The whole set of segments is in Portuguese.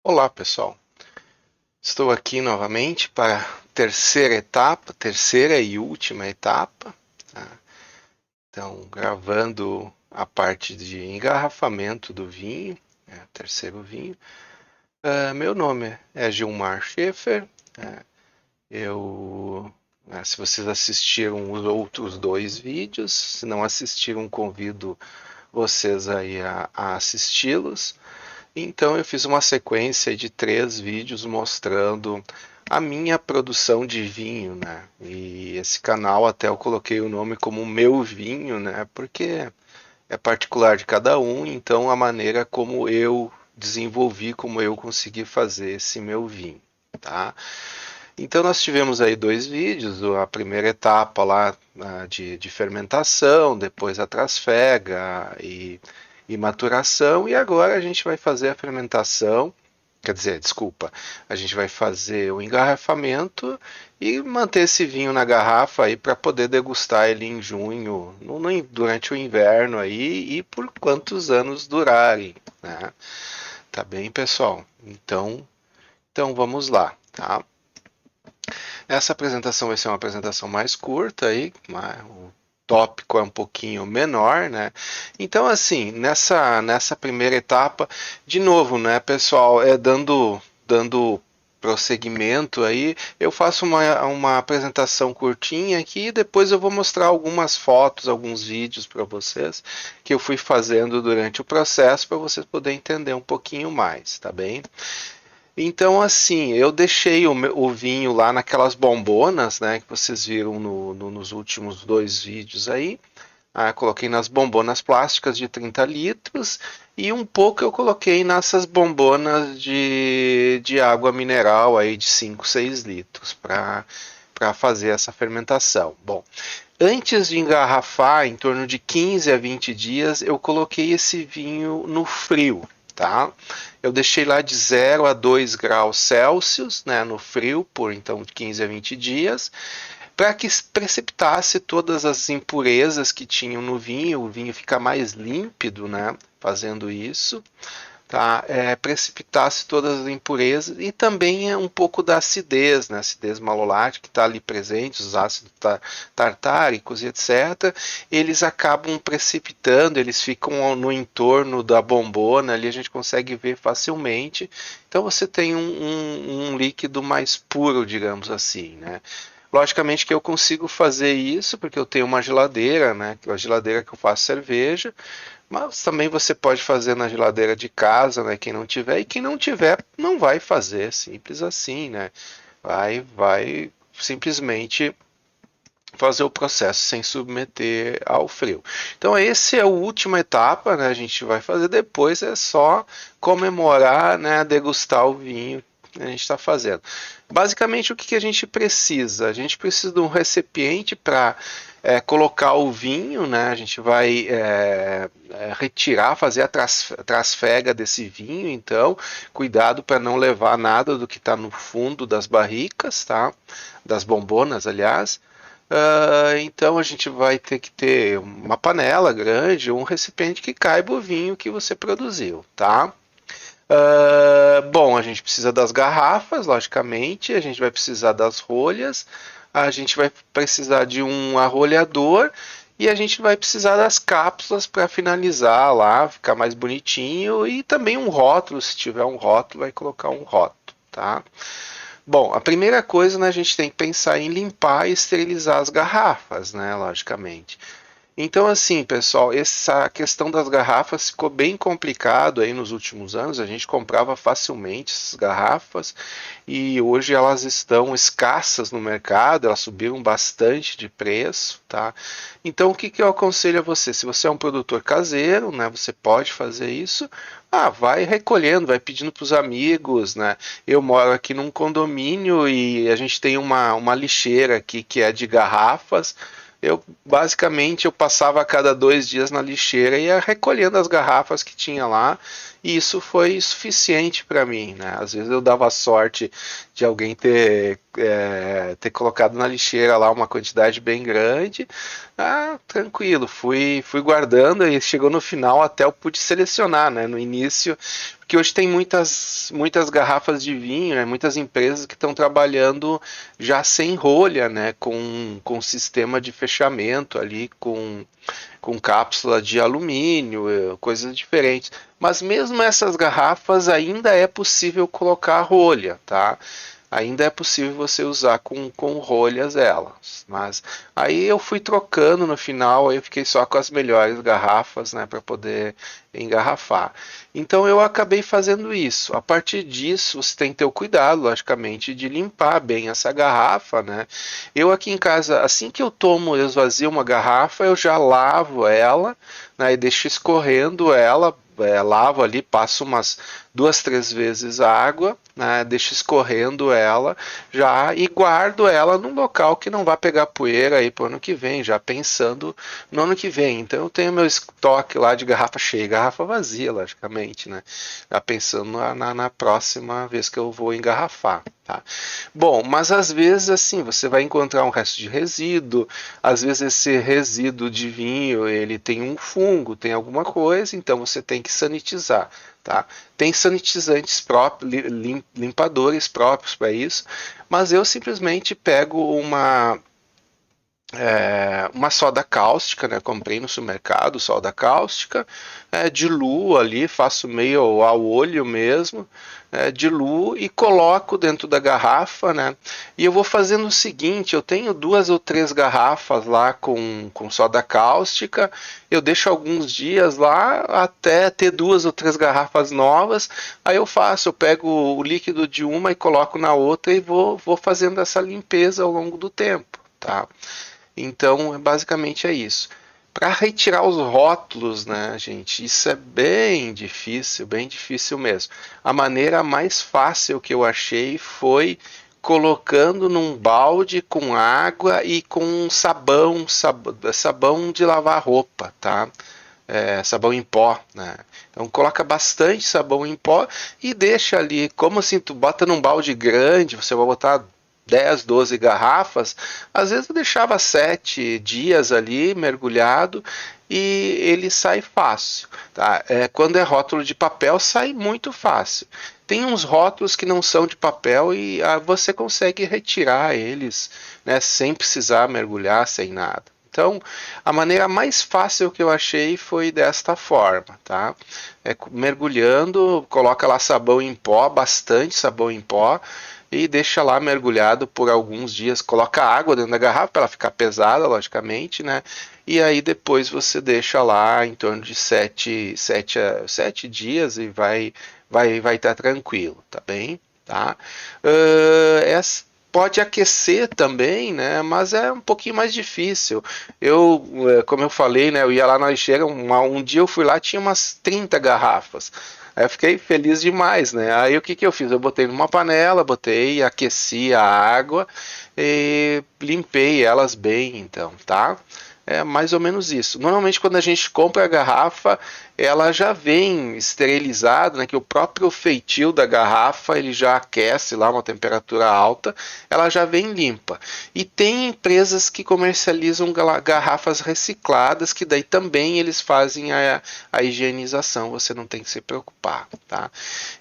Olá, pessoal. Estou aqui novamente para a terceira e última etapa, tá? Então, gravando a parte de engarrafamento do vinho, terceiro vinho. Meu nome é Gilmar Schaefer. Eu, se vocês assistiram os outros dois vídeos, se não assistiram, convido vocês aí a assisti-los. Então eu fiz uma sequência de 3 vídeos mostrando a minha produção de vinho, né? E esse canal até eu coloquei o nome como Meu Vinho, né? Porque é particular de cada um, então a maneira como eu desenvolvi, como eu consegui fazer esse meu vinho, tá? Então nós tivemos aí 2 vídeos, a primeira etapa lá de fermentação, depois a trasfega e maturação, e agora a gente vai fazer a fermentação, quer dizer, desculpa, a gente vai fazer o engarrafamento e manter esse vinho na garrafa aí para poder degustar ele em junho, durante o inverno aí e por quantos anos durarem, né? Tá bem, pessoal? Então vamos lá, tá? Essa apresentação vai ser uma apresentação mais curta aí, o tópico é um pouquinho menor, né? Então, assim, nessa primeira etapa, de novo, né, pessoal, dando prosseguimento aí, eu faço uma apresentação curtinha aqui e depois eu vou mostrar algumas fotos, alguns vídeos para vocês que eu fui fazendo durante o processo para vocês poderem entender um pouquinho mais, tá bem? Então, assim, eu deixei o vinho lá naquelas bombonas, né, que vocês viram nos últimos 2 vídeos aí. Coloquei nas bombonas plásticas de 30 litros e um pouco eu coloquei nessas bombonas de água mineral aí de 5, 6 litros para fazer essa fermentação. Bom, antes de engarrafar, em torno de 15 a 20 dias, eu coloquei esse vinho no frio, tá? Eu deixei lá de 0 a 2 graus Celsius, né, no frio, por então 15 a 20 dias, para que precipitasse todas as impurezas que tinham no vinho, o vinho fica mais límpido, né, fazendo isso, tá? Precipitasse todas as impurezas e também um pouco da acidez, né? Acidez malolática que está ali presente, os ácidos tartáricos e etc. Eles acabam precipitando, eles ficam no entorno da bombona, ali a gente consegue ver facilmente. Então você tem um líquido mais puro, digamos assim, né? Logicamente que eu consigo fazer isso porque eu tenho uma geladeira, né? A geladeira que eu faço cerveja, mas também você pode fazer na geladeira de casa, né? Quem não tiver, e quem não tiver, não vai fazer, simples assim, né? Vai simplesmente fazer o processo sem submeter ao frio. Então, essa é a última etapa, né? A gente vai fazer depois, é só comemorar, né? Degustar o vinho que a gente está fazendo. Basicamente, o que a gente precisa? A gente precisa de um recipiente para colocar o vinho, né? A gente vai retirar, fazer a trasfega desse vinho, então, cuidado para não levar nada do que está no fundo das barricas, tá? Das bombonas, aliás. Então a gente vai ter que ter uma panela grande, um recipiente que caiba o vinho que você produziu, tá? Bom, a gente precisa das garrafas, logicamente, a gente vai precisar das rolhas, a gente vai precisar de um arrolhador e a gente vai precisar das cápsulas para finalizar lá, ficar mais bonitinho e também um rótulo, se tiver um rótulo, vai colocar um rótulo, tá? Bom, a primeira coisa, né, a gente tem que pensar em limpar e esterilizar as garrafas, né, logicamente. Então, assim, pessoal, essa questão das garrafas ficou bem complicado aí nos últimos anos. A gente comprava facilmente essas garrafas e hoje elas estão escassas no mercado, elas subiram bastante de preço, tá? Então, o que eu aconselho a você? Se você é um produtor caseiro, né, você pode fazer isso. Vai recolhendo, vai pedindo para os amigos, né? Eu moro aqui num condomínio e a gente tem uma lixeira aqui que é de garrafas. Basicamente eu passava a cada 2 dias na lixeira e ia recolhendo as garrafas que tinha lá e isso foi suficiente para mim, né? Às vezes eu dava sorte de alguém ter colocado na lixeira lá uma quantidade bem grande. Ah, tranquilo, fui guardando e chegou no final até eu pude selecionar, né? No início, porque hoje tem muitas garrafas de vinho, né? Muitas empresas que estão trabalhando já sem rolha, né? Com sistema de fechamento ali, com cápsula de alumínio, coisas diferentes. Mas mesmo essas garrafas ainda é possível colocar rolha, tá? Ainda é possível você usar com rolhas elas. Mas aí eu fui trocando no final, aí eu fiquei só com as melhores garrafas, né, para poder engarrafar. Então eu acabei fazendo isso. A partir disso, você tem que ter o cuidado, logicamente, de limpar bem essa garrafa, né? Eu aqui em casa, assim que eu esvazio uma garrafa, eu já lavo ela, né, e deixo escorrendo ela, lavo ali, passo umas 2, 3 vezes a água, né, deixo escorrendo ela já e guardo ela num local que não vai pegar poeira aí para o ano que vem, já pensando no ano que vem. Então eu tenho meu estoque lá de garrafa cheia, garrafa vazia, logicamente, né? Já pensando na próxima vez que eu vou engarrafar. Tá? Bom, mas às vezes assim, você vai encontrar um resto de resíduo, às vezes esse resíduo de vinho, ele tem um fungo, tem alguma coisa, então você tem que sanitizar, tá? Tem sanitizantes próprios, limpadores próprios para isso, mas eu simplesmente pego uma soda cáustica, né? Comprei no supermercado soda cáustica, diluo ali, faço meio ao olho mesmo, diluo e coloco dentro da garrafa, né? E eu vou fazendo o seguinte: eu tenho 2 ou 3 garrafas lá com soda cáustica, eu deixo alguns dias lá até ter 2 ou 3 garrafas novas. Aí eu pego o líquido de uma e coloco na outra e vou fazendo essa limpeza ao longo do tempo, tá? Então, basicamente é isso. Para retirar os rótulos, né, gente, isso é bem difícil mesmo. A maneira mais fácil que eu achei foi colocando num balde com água e com sabão de lavar roupa, tá? Sabão em pó, né? Então coloca bastante sabão em pó e deixa ali, como assim, tu bota num balde grande, você vai botar 10, 12 garrafas, às vezes eu deixava 7 dias ali mergulhado e ele sai fácil, tá? Quando é rótulo de papel, sai muito fácil. Tem uns rótulos que não são de papel e você consegue retirar eles, né, sem precisar mergulhar, sem nada. Então, a maneira mais fácil que eu achei foi desta forma, tá? Mergulhando, coloca lá sabão em pó, bastante sabão em pó, e deixa lá mergulhado por alguns dias. Coloca água dentro da garrafa para ela ficar pesada, logicamente, né? E aí depois você deixa lá em torno de 7 dias e vai estar tranquilo, tá bem? Tá? Pode aquecer também, né? Mas é um pouquinho mais difícil. Como eu falei, né? Eu ia lá na lixeira, um dia eu fui lá, tinha umas 30 garrafas. Aí eu fiquei feliz demais, né? Aí o que eu fiz? Eu botei numa panela, aqueci a água e limpei elas bem, então, tá? É mais ou menos isso. Normalmente quando a gente compra a garrafa, ela já vem esterilizada, né? Que o próprio feitio da garrafa ele já aquece lá uma temperatura alta, ela já vem limpa. E tem empresas que comercializam garrafas recicladas, que daí também eles fazem a higienização, você não tem que se preocupar, tá?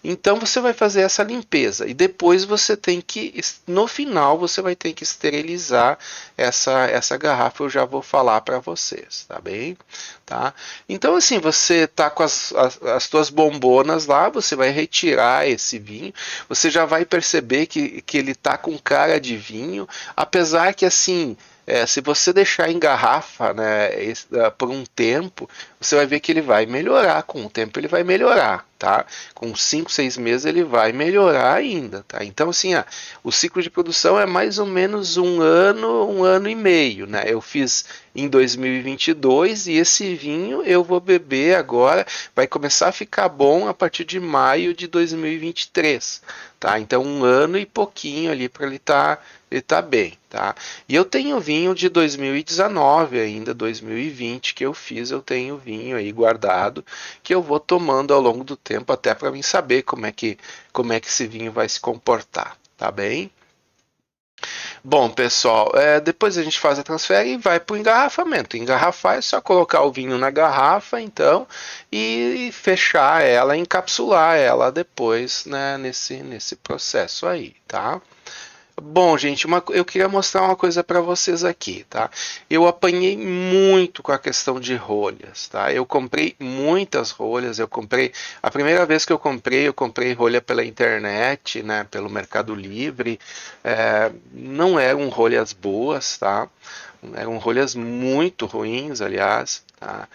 Então você vai fazer essa limpeza e depois você tem que, no final, você vai ter que esterilizar essa garrafa. Eu já vou falar para vocês, tá bem? Tá? Então assim, você tá com as tuas bombonas lá, você vai retirar esse vinho, você já vai perceber que ele tá com cara de vinho, apesar que assim, se você deixar em garrafa, né, por um tempo, você vai ver que ele vai melhorar. Com o tempo ele vai melhorar, tá? Com 5, 6 meses ele vai melhorar ainda, tá? Então assim, o ciclo de produção é mais ou menos um ano e meio, né? Eu fiz em 2022 e esse vinho eu vou beber agora, vai começar a ficar bom a partir de maio de 2023, tá? Então um ano e pouquinho ali para ele tá bem, tá? E eu tenho vinho de 2019 ainda, 2020 que eu fiz, eu tenho vinho vinho aí guardado, que eu vou tomando ao longo do tempo até para mim saber como é que esse vinho vai se comportar, tá bem? Bom, pessoal, depois a gente faz a transfer e vai para o engarrafamento. Engarrafar é só colocar o vinho na garrafa, então, e fechar ela, encapsular ela depois, né, nesse processo aí, tá? Bom, gente, eu queria mostrar uma coisa para vocês aqui, tá? Eu apanhei muito com a questão de rolhas, tá? Eu comprei muitas rolhas, a primeira vez que eu comprei rolha pela internet, né, pelo Mercado Livre, não eram rolhas boas, tá? Eram rolhas muito ruins, aliás. Tá?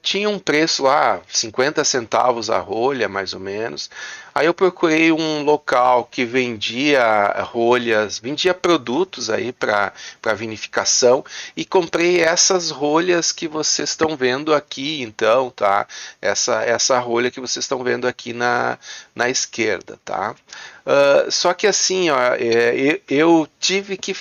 Tinha um preço lá, 50 centavos a rolha, mais ou menos. Aí eu procurei um local que vendia rolhas, vendia produtos aí para vinificação e comprei essas rolhas que vocês estão vendo aqui, então, tá? Essa rolha que vocês estão vendo aqui na esquerda, tá? Só que assim, ó, eu tive que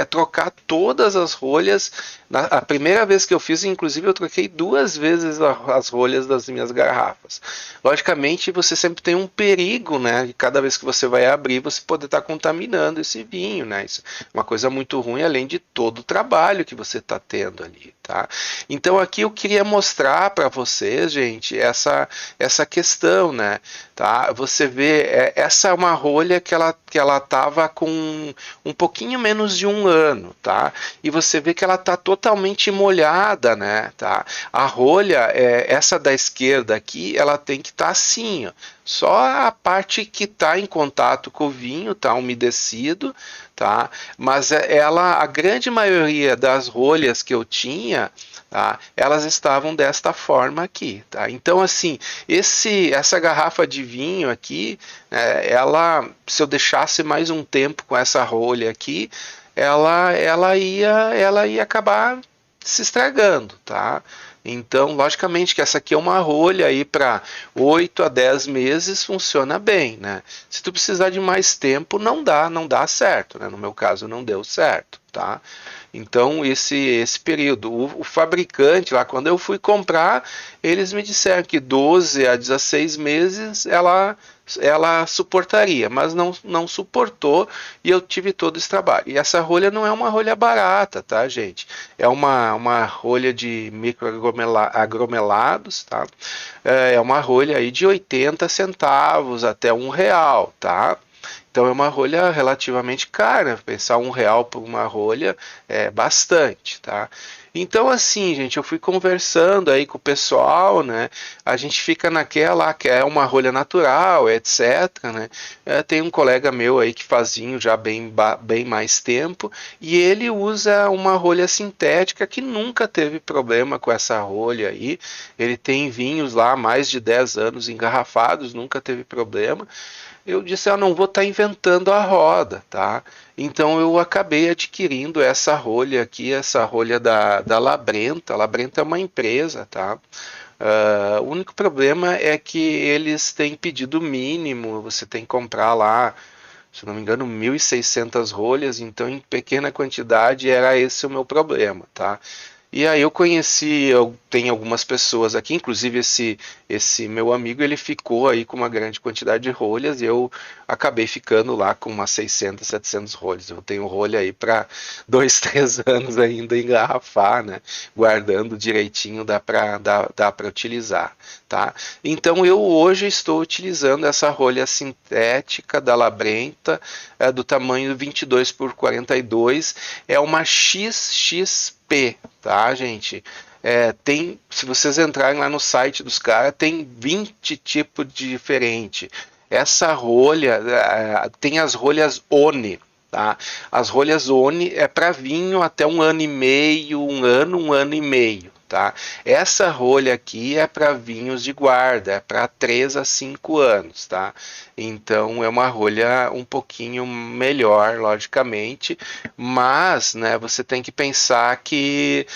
trocar todas as rolhas. A primeira vez que eu fiz, inclusive, eu troquei duas vezes as rolhas das minhas garrafas. Logicamente, você sempre tem um perigo, né? E cada vez que você vai abrir, você pode estar contaminando esse vinho, né? Isso é uma coisa muito ruim, além de todo o trabalho que você está tendo ali, tá? Então, aqui eu queria mostrar para vocês, gente, essa questão, né? Tá? Você vê, essa é uma rolha que ela estava com um pouquinho menos de um ano, tá? E você vê que ela está totalmente molhada, né? Tá? A rolha, essa da esquerda aqui, ela tem que estar assim, ó. Só a parte que está em contato com o vinho está umedecido, tá? Mas a grande maioria das rolhas que eu tinha, tá? Elas estavam desta forma aqui, tá? Então, assim, essa garrafa de vinho aqui, se eu deixasse mais um tempo com essa rolha aqui, ela ia acabar se estragando, tá? Então, logicamente que essa aqui é uma rolha aí para 8 a 10 meses funciona bem, né? Se tu precisar de mais tempo, não dá certo, né? No meu caso não deu certo, tá? Então, esse período, o fabricante lá, quando eu fui comprar, eles me disseram que 12 a 16 meses ela suportaria, mas não suportou e eu tive todo esse trabalho. E essa rolha não é uma rolha barata, tá, gente? É uma rolha de microagromelados, tá? É uma rolha aí de 80 centavos até R$ 1, tá? Então é uma rolha relativamente cara. Pensar R$ 1 por uma rolha é bastante, tá? Então assim, gente, eu fui conversando aí com o pessoal, né? A gente fica naquela que é uma rolha natural, etc, né? Tem um colega meu aí que faz vinho já bem mais tempo e ele usa uma rolha sintética que nunca teve problema com essa rolha aí. Ele tem vinhos lá há mais de 10 anos engarrafados, nunca teve problema. Eu disse, eu não vou estar inventando a roda, tá? Então eu acabei adquirindo essa rolha aqui, essa rolha da Labrenta. A Labrenta é uma empresa, tá? O único problema é que eles têm pedido mínimo, você tem que comprar lá, se não me engano, 1.600 rolhas, então em pequena quantidade era esse o meu problema, tá? E aí tem algumas pessoas aqui, inclusive esse meu amigo, ele ficou aí com uma grande quantidade de rolhas e eu acabei ficando lá com umas 600, 700 rolhas. Eu tenho rolha aí para 2, 3 anos ainda engarrafar, né? Guardando direitinho, dá para utilizar, tá? Então eu hoje estou utilizando essa rolha sintética da Labrenta, do tamanho 22 por 42, é uma XXP, tá, gente? Se vocês entrarem lá no site dos caras, tem 20 tipos de diferente. Essa rolha, tem as rolhas Oni, tá? As rolhas Oni é para vinho até um ano e meio, um ano e meio. Tá? Essa rolha aqui é para vinhos de guarda, é para 3 a 5 anos, tá? Então é uma rolha um pouquinho melhor, logicamente, mas, né, você tem que pensar que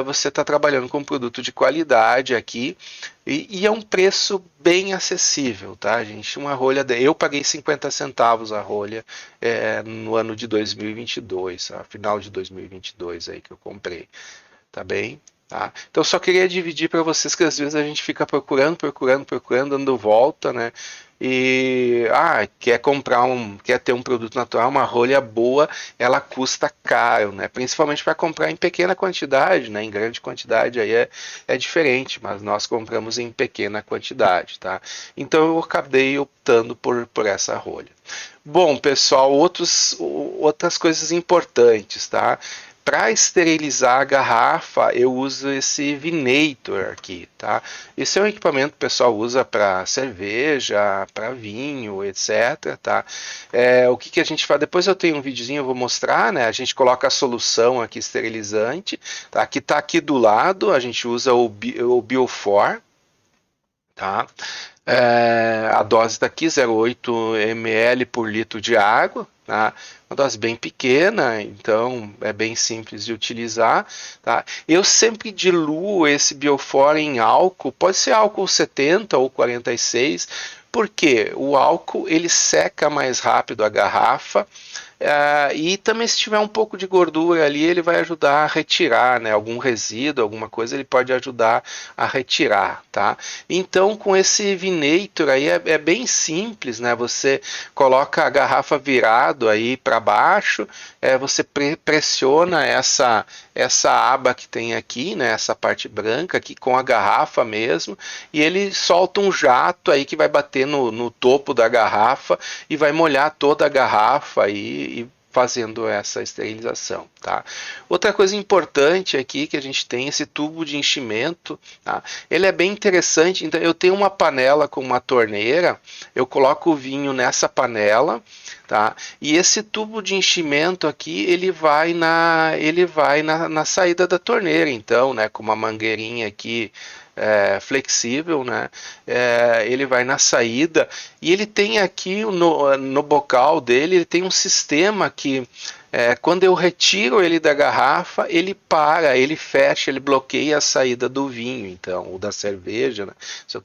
você está trabalhando com um produto de qualidade aqui e é um preço bem acessível, tá, gente? Uma rolha, eu paguei 50 centavos a rolha no ano de 2022, a final de 2022 aí que eu comprei, tá bem? Tá? Então só queria dividir para vocês que às vezes a gente fica procurando, dando volta, né? E quer ter um produto natural, uma rolha boa, ela custa caro, né? Principalmente para comprar em pequena quantidade, né? Em grande quantidade aí é diferente, mas nós compramos em pequena quantidade, tá? Então eu acabei optando por essa rolha. Bom, pessoal, outras coisas importantes, tá? Para esterilizar a garrafa, eu uso esse Vinator aqui, tá? Esse é um equipamento que o pessoal usa para cerveja, para vinho, etc, tá? O que a gente faz? Depois eu tenho um videozinho, eu vou mostrar, né? A gente coloca a solução aqui esterilizante, tá? Que tá aqui do lado, a gente usa o Biofor, tá? A dose está aqui, 0,8 ml por litro de água, tá? Uma dose bem pequena, então é bem simples de utilizar, tá? Eu sempre diluo esse Biofor em álcool, pode ser álcool 70 ou 46, porque o álcool ele seca mais rápido a garrafa, e também se tiver um pouco de gordura ali, ele vai ajudar a retirar, né? Algum resíduo, alguma coisa, ele pode ajudar a retirar, tá? Então, com esse Vinator aí é bem simples, né? Você coloca a garrafa virado aí para baixo, você pressiona essa aba que tem aqui, né? Essa parte branca aqui com a garrafa mesmo, e ele solta um jato aí que vai bater no topo da garrafa e vai molhar toda a garrafa aí e fazendo essa esterilização, tá? Outra coisa importante aqui que a gente tem esse tubo de enchimento, tá? Ele é bem interessante. Então eu tenho uma panela com uma torneira, eu coloco o vinho nessa panela, tá? E esse tubo de enchimento aqui ele vai na saída da torneira, então, né? Com uma mangueirinha aqui flexível, né? Ele vai na saída e ele tem aqui no bocal dele, ele tem um sistema que quando eu retiro ele da garrafa, ele para, ele fecha, ele bloqueia a saída do vinho, então, ou da cerveja, né?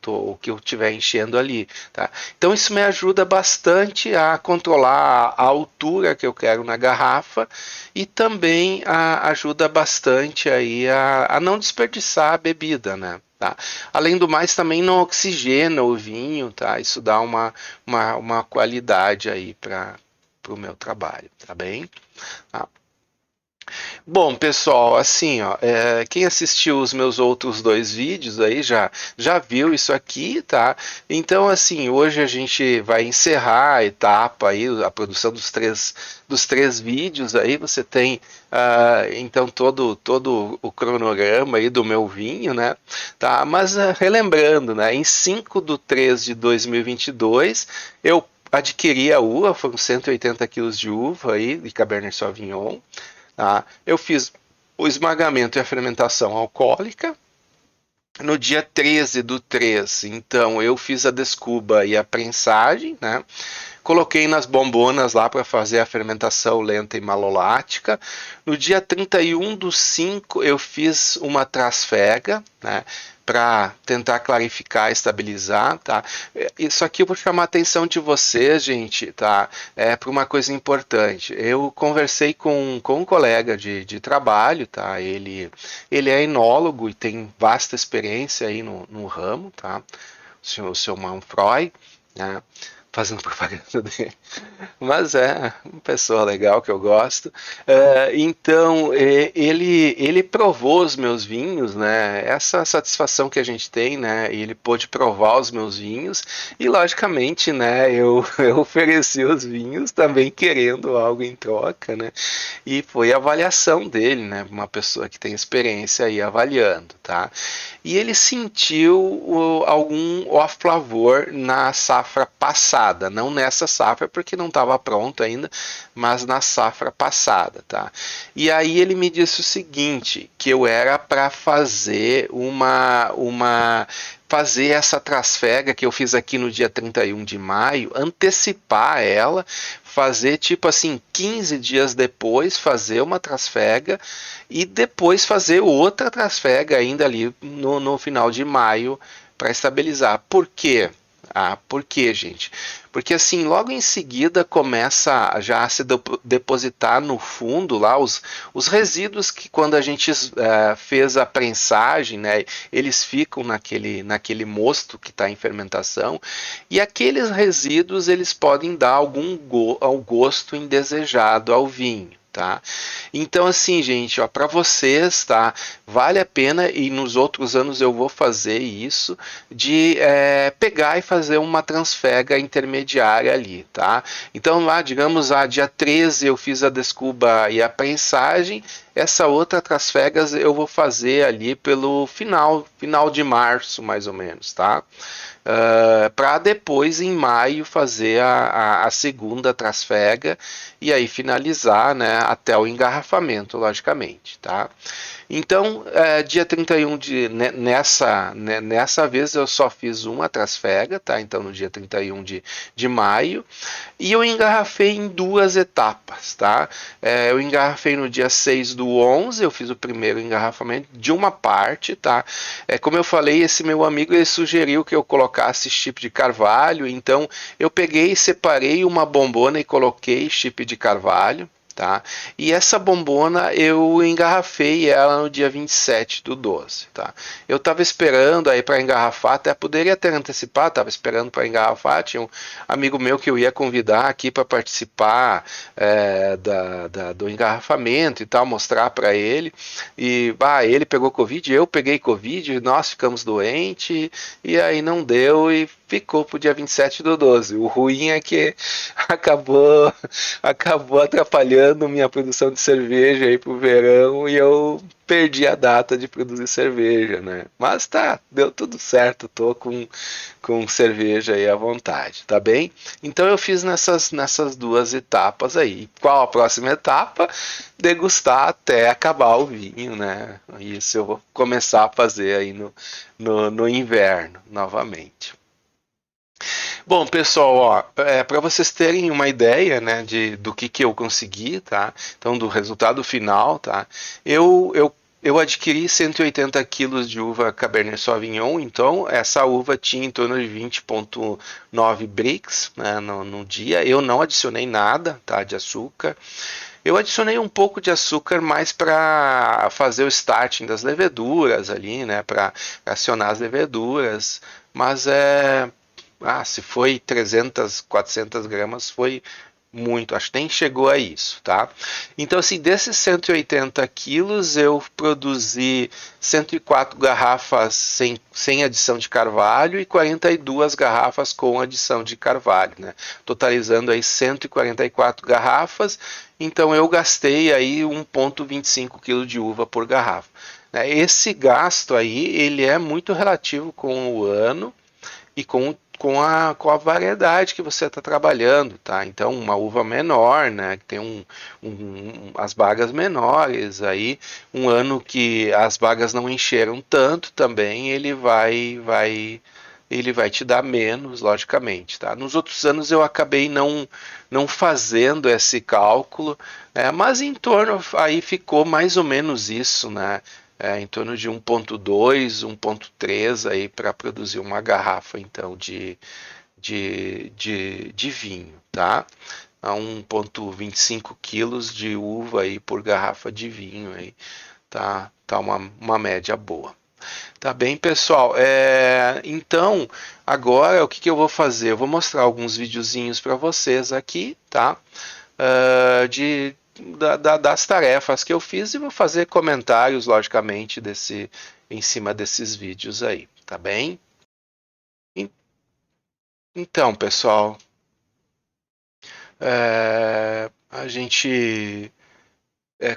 O que eu estiver enchendo ali, tá? Então isso me ajuda bastante a controlar a altura que eu quero na garrafa e também ajuda bastante aí a não desperdiçar a bebida, né? Tá? Além do mais, também não oxigena o vinho, tá? Isso dá uma qualidade aí para o meu trabalho, tá bem? Tá. Bom, pessoal, assim, ó, quem assistiu os meus outros dois vídeos aí já viu isso aqui, tá? Então, assim, hoje a gente vai encerrar a etapa aí, a produção dos três vídeos aí, você tem, então, todo o cronograma aí do meu vinho, né? Tá? Mas, relembrando, né, em 5/3/2022, eu adquiri a uva, foram 180 quilos de uva aí, de Cabernet Sauvignon, tá? Eu fiz o esmagamento e a fermentação alcoólica. No dia 13/3, então, eu fiz a descuba e a prensagem, né? Coloquei nas bombonas lá para fazer a fermentação lenta e malolática. No dia 31/5, eu fiz uma trasfega, né? Para tentar clarificar, estabilizar, tá? Isso aqui eu vou chamar a atenção de vocês, gente, tá? Para uma coisa importante. Eu conversei com um colega de trabalho, tá? Ele é enólogo e tem vasta experiência aí no ramo, tá? O seu Manfroy, né? Fazendo propaganda dele. Mas é uma pessoa legal que eu gosto. Então, ele provou os meus vinhos, né? Essa satisfação que a gente tem, né? E ele pôde provar os meus vinhos. E, logicamente, né? Eu ofereci os vinhos também querendo algo em troca, né? E foi a avaliação dele, né? Uma pessoa que tem experiência aí avaliando, tá? E ele sentiu algum off-flavor na safra passada, não nessa safra porque não estava pronto ainda, mas na safra passada, tá? E aí ele me disse o seguinte, que eu era para fazer fazer essa trasfega que eu fiz aqui no dia 31 de maio, antecipar ela, fazer tipo assim 15 dias depois, fazer uma trasfega e depois fazer outra trasfega ainda ali no final de maio para estabilizar. Por quê? Ah, por quê, gente? Porque assim, logo em seguida começa já a se depositar no fundo lá os resíduos que quando a gente fez a prensagem, né, eles ficam naquele mosto que está em fermentação, e aqueles resíduos eles podem dar ao gosto indesejado ao vinho. Tá? Então, assim, gente, ó, para vocês, tá? Vale a pena, e nos outros anos eu vou fazer isso, de pegar e fazer uma transfega intermediária ali, tá? Então, lá, digamos, dia 13 eu fiz a descuba e a prensagem, essa outra transfegas eu vou fazer ali pelo final de março, mais ou menos, tá? Para depois, em maio, fazer a segunda trasfega e aí finalizar, né, até o engarrafamento, logicamente, tá? Então, dia 31 nessa vez eu só fiz uma trasfega, tá? Então, no dia 31 de maio, e eu engarrafei em duas etapas, tá? Eu engarrafei no dia 6 do 11, eu fiz o primeiro engarrafamento de uma parte, tá? Como eu falei, esse meu amigo ele sugeriu que eu colocasse chip de carvalho, então eu peguei e separei uma bombona e coloquei chip de carvalho, tá? E essa bombona eu engarrafei ela no dia 27 do 12, tá? Eu tava esperando aí para engarrafar, até poderia ter antecipado, tava esperando para engarrafar, tinha um amigo meu que eu ia convidar aqui para participar do engarrafamento e tal, mostrar para ele, e ele pegou Covid, eu peguei Covid, nós ficamos doentes, e aí não deu, e ficou pro dia 27 do 12. O ruim é que acabou acabou atrapalhando minha produção de cerveja aí pro verão e eu perdi a data de produzir cerveja, né? Mas tá, deu tudo certo, tô com cerveja aí à vontade, tá bem? Então eu fiz nessas duas etapas aí. Qual a próxima etapa? Degustar até acabar o vinho, né? Isso eu vou começar a fazer aí no inverno, novamente. Bom, pessoal, ó, para vocês terem uma ideia, né, do que eu consegui, tá? Então, do resultado final, tá? Eu adquiri 180 quilos de uva Cabernet Sauvignon, então essa uva tinha em torno de 20,9 Brix, né, no dia. Eu não adicionei nada, tá, de açúcar. Eu adicionei um pouco de açúcar mais para fazer o starting das leveduras ali, né, para acionar as leveduras, mas se foi 300, 400 gramas, foi muito, acho que nem chegou a isso, tá? Então, assim, desses 180 quilos, eu produzi 104 garrafas sem adição de carvalho e 42 garrafas com adição de carvalho, né? Totalizando aí 144 garrafas, então eu gastei aí 1,25 kg de uva por garrafa. Esse gasto aí, ele é muito relativo com o ano, e com a variedade que você está trabalhando, tá? Então, uma uva menor, né, que tem as bagas menores, aí um ano que as bagas não encheram tanto também, ele vai te dar menos, logicamente, tá? Nos outros anos eu acabei não fazendo esse cálculo, mas em torno aí ficou mais ou menos isso, né? Em torno de 1,2, 1,3 aí para produzir uma garrafa então de vinho, tá? A 1,25 quilos de uva aí por garrafa de vinho aí, tá uma média boa. Tá bem, pessoal? Então, agora o que eu vou fazer? Eu vou mostrar alguns videozinhos para vocês aqui, tá? Das tarefas que eu fiz e vou fazer comentários, logicamente, em cima desses vídeos aí, tá bem? Então, pessoal, a gente,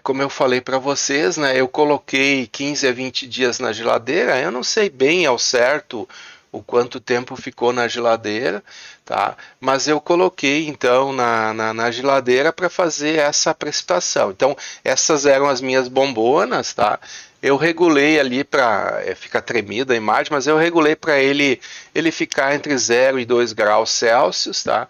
como eu falei para vocês, né, eu coloquei 15 a 20 dias na geladeira, eu não sei bem ao certo o quanto tempo ficou na geladeira, tá? Mas eu coloquei então na geladeira para fazer essa precipitação. Então, essas eram as minhas bombonas, tá? Eu regulei ali para ficar tremida a imagem, mas eu regulei para ele ficar entre 0 e 2 graus Celsius, tá?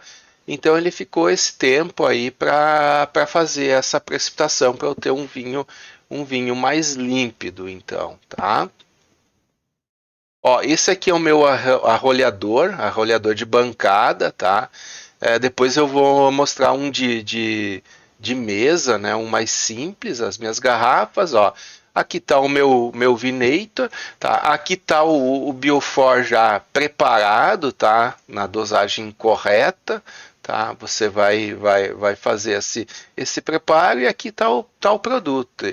Então ele ficou esse tempo aí para fazer essa precipitação para eu ter um vinho mais límpido, então, tá? Ó, esse aqui é o meu arroleador de bancada, tá? Depois eu vou mostrar um de mesa, né? Um mais simples, as minhas garrafas, ó. Aqui está o meu Vinator, tá? Aqui está o Biofor já preparado, tá? Na dosagem correta, tá? Você vai fazer esse preparo e aqui está o produto.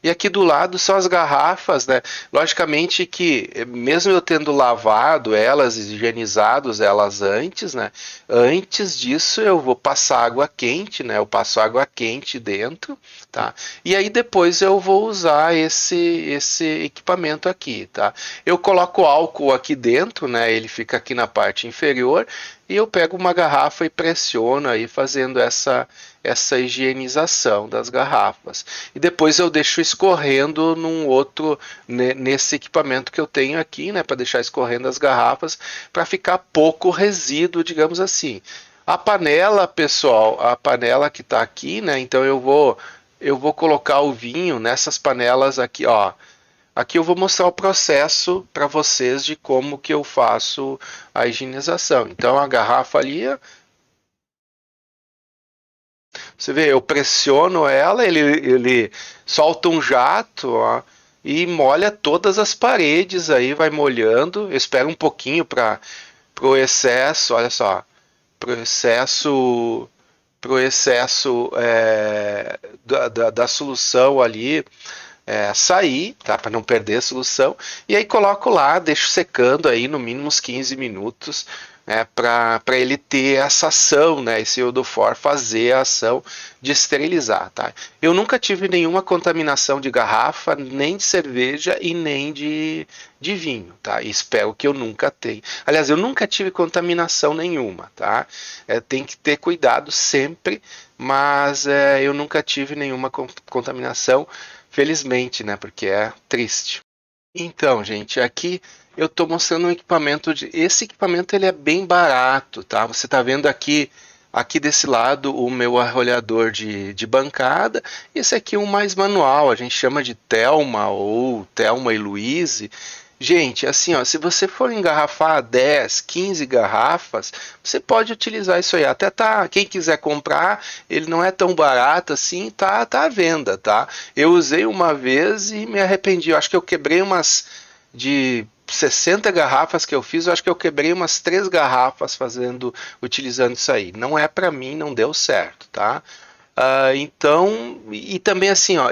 E aqui do lado são as garrafas, né? Logicamente que mesmo eu tendo lavado elas, higienizado elas antes, né? Antes disso eu vou passar água quente, né? Eu passo água quente dentro, tá? E aí depois eu vou usar esse equipamento aqui, tá? Eu coloco álcool aqui dentro, né? Ele fica aqui na parte inferior e eu pego uma garrafa e pressiono aí fazendo essa higienização das garrafas. E depois eu deixo escorrendo num outro, nesse equipamento que eu tenho aqui, né, para deixar escorrendo as garrafas, para ficar pouco resíduo, digamos assim. A panela, pessoal, a panela que está aqui, né, então eu vou colocar o vinho nessas panelas aqui, ó. Aqui eu vou mostrar o processo para vocês de como que eu faço a higienização. Então a garrafa ali, você vê, eu pressiono ela, ele solta um jato, ó, e molha todas as paredes aí, vai molhando. Eu espero um pouquinho para o excesso, olha só, pro excesso, da solução ali sair, tá? Para não perder a solução. E aí coloco lá, deixo secando aí no mínimo uns 15 minutos, né? Para ele ter essa ação, né? Esse iodofor fazer a ação de esterilizar, tá? Eu nunca tive nenhuma contaminação de garrafa, nem de cerveja e nem de vinho, tá? E espero que eu nunca tenha. Aliás, eu nunca tive contaminação nenhuma, tá? Tem que ter cuidado sempre, mas eu nunca tive nenhuma contaminação. Felizmente, né? Porque é triste. Então, gente, aqui eu estou mostrando um equipamento esse equipamento ele é bem barato, tá? Você está vendo aqui desse lado o meu arroleador de bancada. Esse aqui é um mais manual, a gente chama de Telma ou Telma e Louise. Gente, assim, ó, se você for engarrafar 10, 15 garrafas, você pode utilizar isso aí. Até tá, quem quiser comprar, ele não é tão barato assim, tá à venda, tá? Eu usei uma vez e me arrependi. Eu acho que eu quebrei umas de 60 garrafas que eu fiz, eu acho que eu quebrei umas 3 garrafas utilizando isso aí. Não é para mim, não deu certo, tá? Então, e também assim, ó,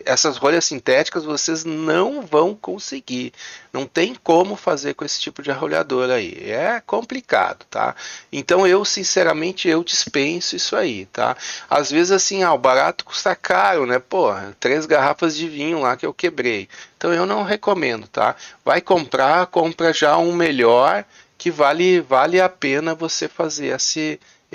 essas rolhas sintéticas vocês não vão conseguir. Não tem como fazer com esse tipo de arrolhador aí. É complicado, tá? Então eu, sinceramente, eu dispenso isso aí, tá? Às vezes assim, o barato custa caro, né? Pô, 3 garrafas de vinho lá que eu quebrei. Então eu não recomendo, tá? Vai comprar, compra já um melhor que vale a pena você fazer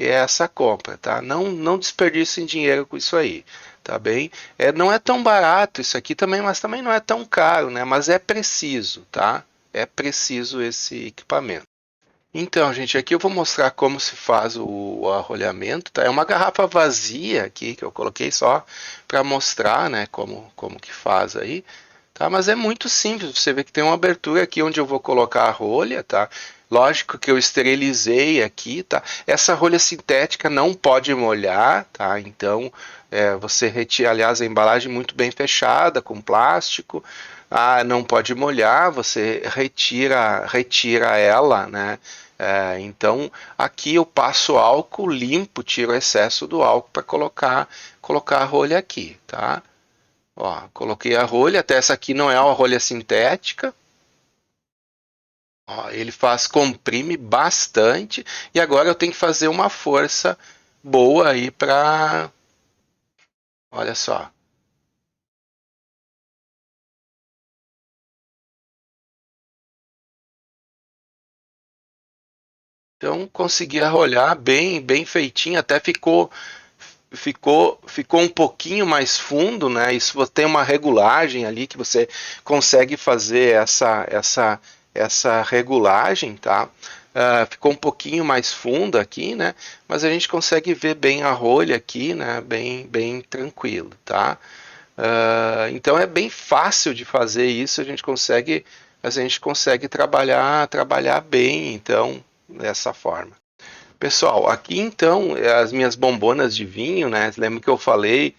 essa compra, tá? Não desperdicem dinheiro com isso aí, tá bem? Não é tão barato isso aqui também, mas também não é tão caro, né? Mas é preciso, tá? É preciso esse equipamento. Então, gente, aqui eu vou mostrar como se faz o arrolhamento, tá? É uma garrafa vazia aqui que eu coloquei só para mostrar, né, como que faz aí, tá? Mas é muito simples, você vê que tem uma abertura aqui onde eu vou colocar a rolha, tá? Lógico que eu esterilizei aqui, tá? Essa rolha sintética não pode molhar, tá? Então, você retira, aliás, a embalagem muito bem fechada, com plástico, não pode molhar, você retira ela, né? Então aqui eu passo álcool limpo, tiro o excesso do álcool para colocar a rolha aqui, tá? Ó, coloquei a rolha, até essa aqui não é uma rolha sintética. Ó, ele comprime bastante e agora eu tenho que fazer uma força boa aí para, olha só. Então consegui arrolhar bem feitinho, até ficou um pouquinho mais fundo, né? Isso você tem uma regulagem ali que você consegue fazer essa regulagem, tá? Ficou um pouquinho mais fundo aqui, né? Mas a gente consegue ver bem a rolha aqui, né? Bem tranquilo, tá? Então é bem fácil de fazer isso, a gente consegue a gente consegue trabalhar bem, então, dessa forma. Pessoal, aqui então as minhas bombonas de vinho, né? Lembra que eu falei?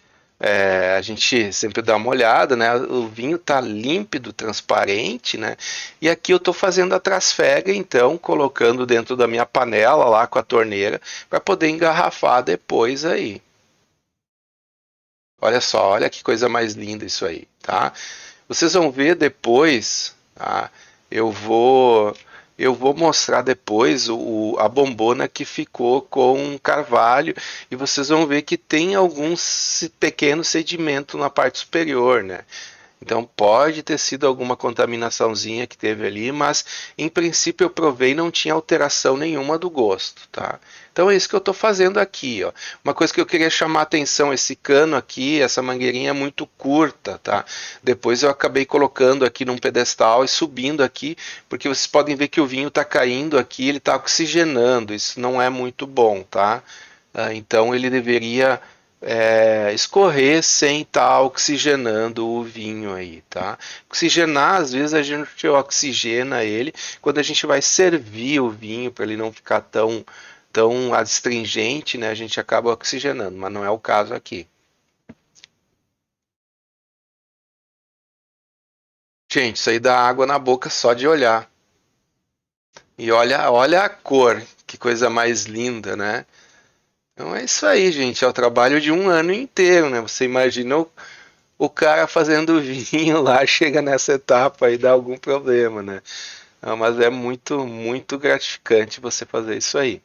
A gente sempre dá uma olhada, né? O vinho tá límpido, transparente, né? E aqui eu estou fazendo a trasfega, então, colocando dentro da minha panela lá com a torneira para poder engarrafar depois aí. Olha só, olha que coisa mais linda isso aí, tá? Vocês vão ver depois, tá? Eu vou eu vou mostrar depois a bombona que ficou com carvalho e vocês vão ver que tem alguns pequenos sedimentos na parte superior, né? Então pode ter sido alguma contaminaçãozinha que teve ali, mas em princípio eu provei e não tinha alteração nenhuma do gosto, tá? Então é isso que eu estou fazendo aqui, ó. Uma coisa que eu queria chamar a atenção, esse cano aqui, essa mangueirinha é muito curta, tá? Depois eu acabei colocando aqui num pedestal e subindo aqui, porque vocês podem ver que o vinho está caindo aqui, ele está oxigenando, isso não é muito bom, tá? Então ele deveria escorrer sem estar oxigenando o vinho aí, tá? Oxigenar, às vezes a gente oxigena ele quando a gente vai servir o vinho para ele não ficar tão astringente, né? A gente acaba oxigenando, mas não é o caso aqui. Gente, isso aí dá água na boca só de olhar. E olha a cor, que coisa mais linda, né? Então é isso aí, gente. É o trabalho de um ano inteiro, né? Você imagina o cara fazendo vinho lá, chega nessa etapa e dá algum problema, né? Não, mas é muito gratificante você fazer isso aí.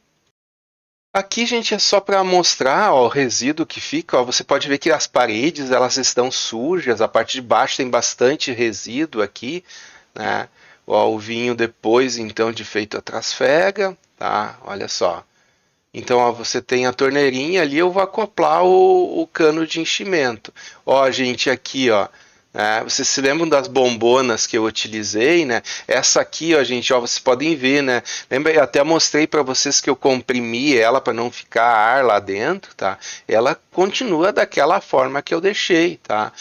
Aqui, gente, é só para mostrar ó, o resíduo que fica. Ó, você pode ver que as paredes elas estão sujas, a parte de baixo tem bastante resíduo aqui, né? Ó, o vinho depois, então, de feito a trasfega, tá? Olha só. Então, ó, você tem a torneirinha ali, eu vou acoplar o cano de enchimento. Ó, gente, aqui, ó. Vocês se lembram das bombonas que eu utilizei, né? Essa aqui, ó, gente, ó, vocês podem ver, né? Lembra, eu até mostrei para vocês que eu comprimi ela para não ficar ar lá dentro, tá? Ela continua daquela forma que eu deixei, tá?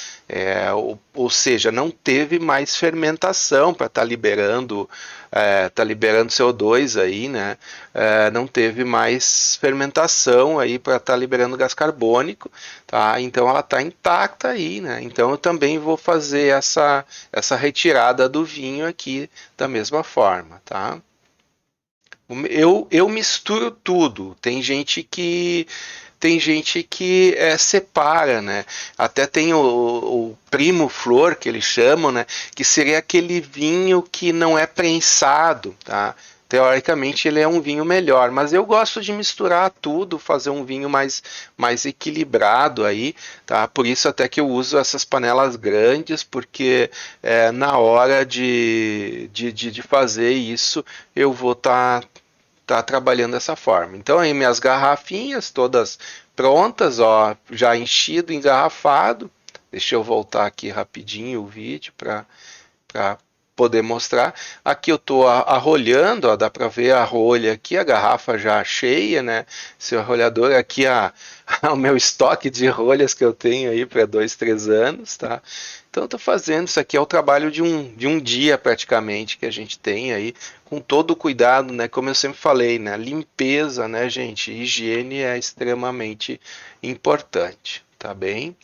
Ou seja, não teve mais fermentação para estar liberando CO2 aí, né? Não teve mais fermentação aí para estar liberando gás carbônico, tá? Então ela está intacta aí, né? Então eu também vou fazer essa retirada do vinho aqui da mesma forma, tá? Eu misturo tudo. Tem gente que separa, né? Até tem o primo flor que eles chamam, né? Que seria aquele vinho que não é prensado, tá? Teoricamente ele é um vinho melhor, mas eu gosto de misturar tudo, fazer um vinho mais equilibrado aí, tá? Por isso até que eu uso essas panelas grandes, porque na hora de fazer isso eu vou tá trabalhando dessa forma. Então aí minhas garrafinhas todas prontas, ó, já enchido, engarrafado. Deixa eu voltar aqui rapidinho o vídeo para poder mostrar. Aqui eu estou arrolhando, ó, dá para ver a rolha aqui, a garrafa já cheia, né? Seu arrolhador aqui o meu estoque de rolhas que eu tenho aí para 2, 3 anos, tá? Então estou fazendo isso aqui é o trabalho de um dia praticamente que a gente tem aí com todo o cuidado, né? Como eu sempre falei, né? Limpeza, né, gente? Higiene é extremamente importante, tá bem?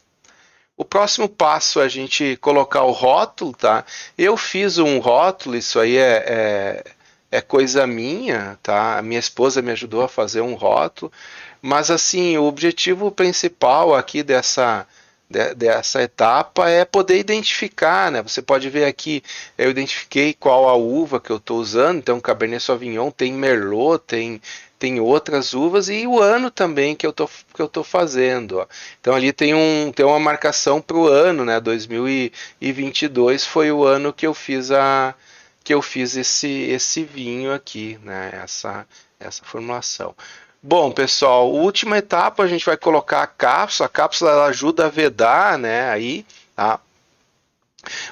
O próximo passo é a gente colocar o rótulo, tá? Eu fiz um rótulo, isso aí é coisa minha, tá? A minha esposa me ajudou a fazer um rótulo, mas assim, o objetivo principal aqui dessa etapa é poder identificar, né? Você pode ver aqui, eu identifiquei qual a uva que eu estou usando, então Cabernet Sauvignon tem Merlot, tem outras uvas e o ano também que eu tô fazendo. Ó. Então ali tem uma marcação para o ano, né? 2022 foi o ano que eu fiz esse vinho aqui, né? Essa formulação. Bom, pessoal, última etapa a gente vai colocar a cápsula. A cápsula ela ajuda a vedar, né? Aí, tá?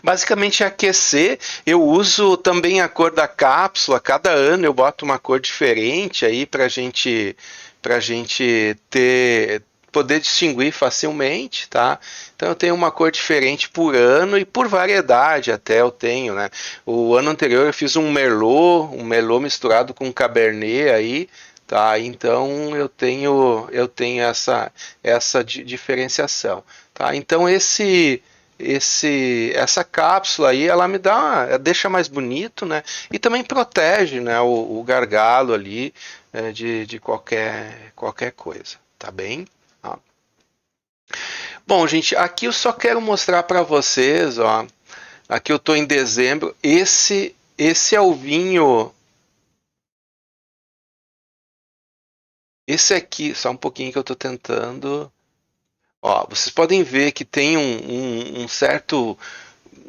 Basicamente é aquecer. Eu uso também a cor da cápsula. Cada ano eu boto uma cor diferente aí para gente ter poder distinguir facilmente, tá? Então eu tenho uma cor diferente por ano e por variedade até eu tenho, né? O ano anterior eu fiz um Merlot misturado com Cabernet aí, tá? Então eu tenho essa diferenciação, tá? Então essa cápsula aí, ela me deixa mais bonito, né? E também protege, né, o gargalo ali de qualquer coisa, tá bem? Ó. Bom, gente, aqui eu só quero mostrar para vocês, ó. Aqui eu tô em dezembro. Esse é o vinho. Esse aqui, só um pouquinho que eu tô tentando. Ó, vocês podem ver que tem um certo.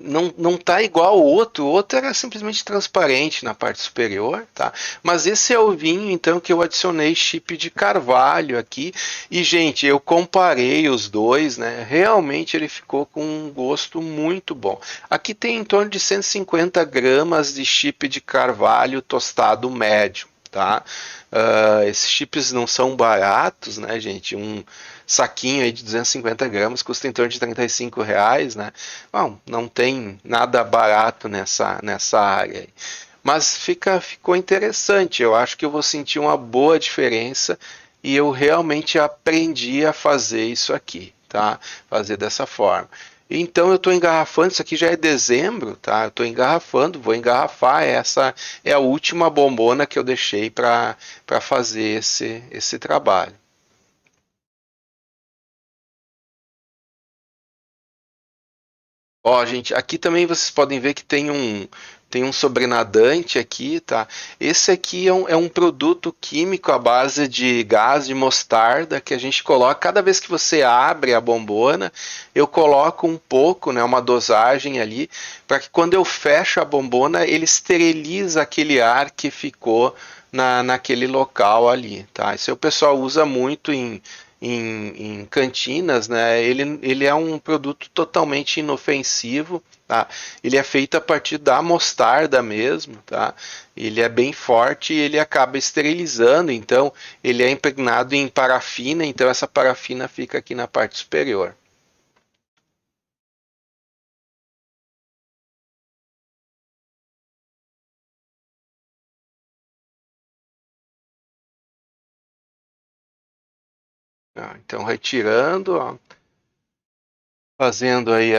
Não tá igual o outro era simplesmente transparente na parte superior, tá? Mas esse é o vinho, então, que eu adicionei chip de carvalho aqui. E, gente, eu comparei os dois, né? Realmente ele ficou com um gosto muito bom. Aqui tem em torno de 150 gramas de chip de carvalho tostado médio, tá? Esses chips não são baratos, né, gente? Um saquinho aí de 250 gramas custa em torno de R$ 35, né? Bom, não tem nada barato nessa área aí. Mas ficou interessante. Eu acho que eu vou sentir uma boa diferença e eu realmente aprendi a fazer isso aqui, tá? Fazer dessa forma. Então eu estou engarrafando, isso aqui já é dezembro, tá? Eu estou engarrafando, vou engarrafar. Essa é a última bombona que eu deixei para fazer esse trabalho. Ó, gente, aqui também vocês podem ver que tem um sobrenadante aqui, tá? Esse aqui é um produto químico à base de gás de mostarda que a gente coloca. Cada vez que você abre a bombona, eu coloco um pouco, né, uma dosagem ali, para que quando eu fecho a bombona, ele esteriliza aquele ar que ficou naquele local ali, tá? Isso aí o pessoal usa muito em cantinas, né? Ele é um produto totalmente inofensivo, tá? Ele é feito a partir da mostarda mesmo, tá? Ele é bem forte e ele acaba esterilizando, então ele é impregnado em parafina, então essa parafina fica aqui na parte superior. Tá? Então retirando, ó, fazendo aí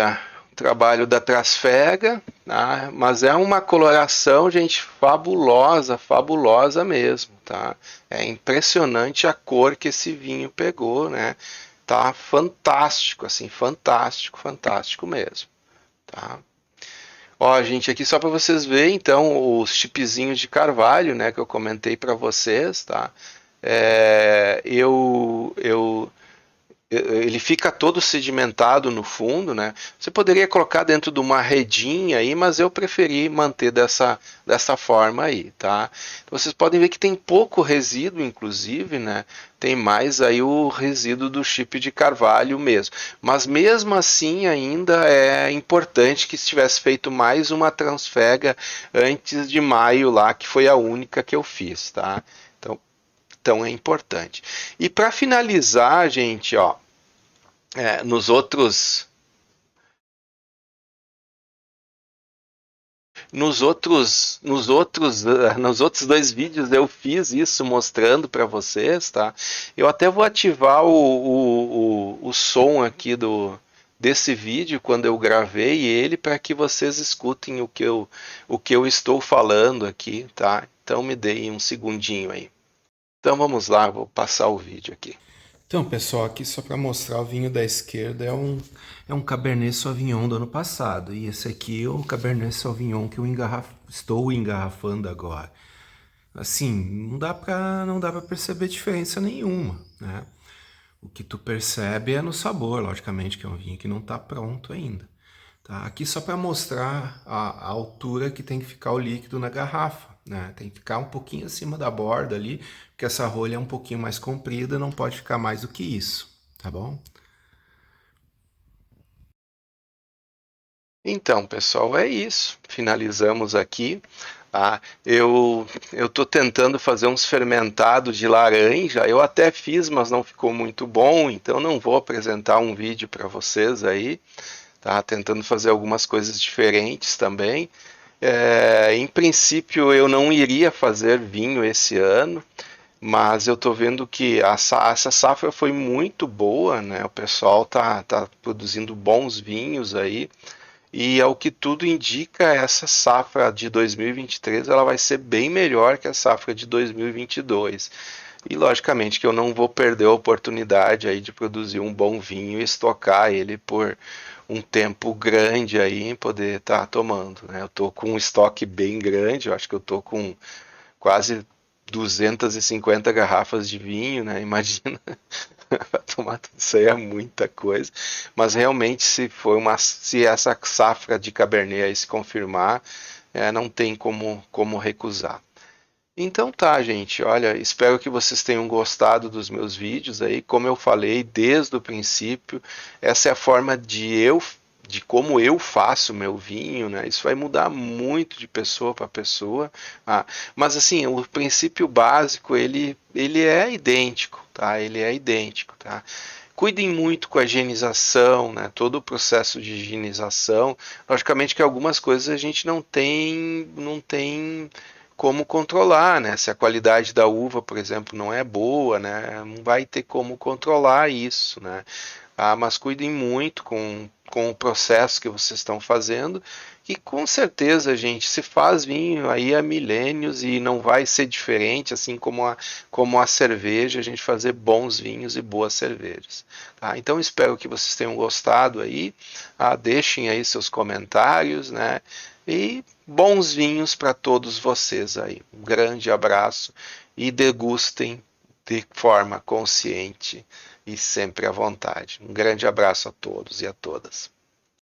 o trabalho da trasfega, tá? Mas é uma coloração, gente, fabulosa, fabulosa mesmo, tá? É impressionante a cor que esse vinho pegou, né? Tá fantástico, assim, fantástico, fantástico mesmo, tá? Ó, gente, aqui só para vocês verem, então, os chipzinhos de carvalho, né, que eu comentei para vocês, tá? Ele fica todo sedimentado no fundo, né? Você poderia colocar dentro de uma redinha aí, mas eu preferi manter dessa forma aí, tá? Então, vocês podem ver que tem pouco resíduo, inclusive, né? Tem mais aí o resíduo do chip de carvalho mesmo. Mas mesmo assim, ainda é importante que se tivesse feito mais uma transfega antes de maio lá, que foi a única que eu fiz, tá? Então é importante. E para finalizar, gente, ó, nos outros nos outros dois vídeos eu fiz isso mostrando para vocês, tá? Eu até vou ativar o som aqui desse vídeo quando eu gravei ele para que vocês escutem o que eu estou falando aqui, tá? Então me deem um segundinho aí. Então vamos lá, vou passar o vídeo aqui. Então, pessoal, aqui só para mostrar o vinho da esquerda é um Cabernet Sauvignon do ano passado. E esse aqui é o Cabernet Sauvignon que eu estou engarrafando agora. Assim, não dá para perceber diferença nenhuma, né? O que tu percebe é no sabor, logicamente, que é um vinho que não está pronto ainda. Tá? Aqui só para mostrar a altura que tem que ficar o líquido na garrafa, né? Tem que ficar um pouquinho acima da borda ali, porque essa rolha é um pouquinho mais comprida, não pode ficar mais do que isso, tá bom? Então, pessoal, é isso. Finalizamos aqui. Eu tô tentando fazer uns fermentados de laranja. Eu até fiz, mas não ficou muito bom, então não vou apresentar um vídeo para vocês aí. Tá tentando fazer algumas coisas diferentes também. Em princípio, eu não iria fazer vinho esse ano, mas eu tô vendo que essa safra foi muito boa, né? O pessoal tá produzindo bons vinhos aí. E ao que tudo indica, essa safra de 2023 ela vai ser bem melhor que a safra de 2022. E logicamente que eu não vou perder a oportunidade aí de produzir um bom vinho e estocar ele por um tempo grande aí em poder estar tomando, né? Eu tô com um estoque bem grande, eu acho que eu tô com quase 250 garrafas de vinho, né? Imagina, para tomar tudo isso aí é muita coisa. Mas realmente, se essa safra de Cabernet aí se confirmar, não tem como recusar. Então tá, gente. Olha, espero que vocês tenham gostado dos meus vídeos aí. Como eu falei desde o princípio, essa é a forma de como eu faço meu vinho, né? Isso vai mudar muito de pessoa para pessoa. Mas assim, o princípio básico ele é idêntico, tá? Ele é idêntico, tá? Cuidem muito com a higienização, né? Todo o processo de higienização. Logicamente que algumas coisas a gente não tem como controlar, né? Se a qualidade da uva, por exemplo, não é boa, né? Não vai ter como controlar isso, né? Mas cuidem muito com o processo que vocês estão fazendo. E com certeza, gente, se faz vinho aí há milênios e não vai ser diferente, assim como a cerveja, a gente fazer bons vinhos e boas cervejas. Tá? Então espero que vocês tenham gostado aí. Deixem aí seus comentários, né? E bons vinhos para todos vocês aí. Um grande abraço e degustem de forma consciente e sempre à vontade. Um grande abraço a todos e a todas.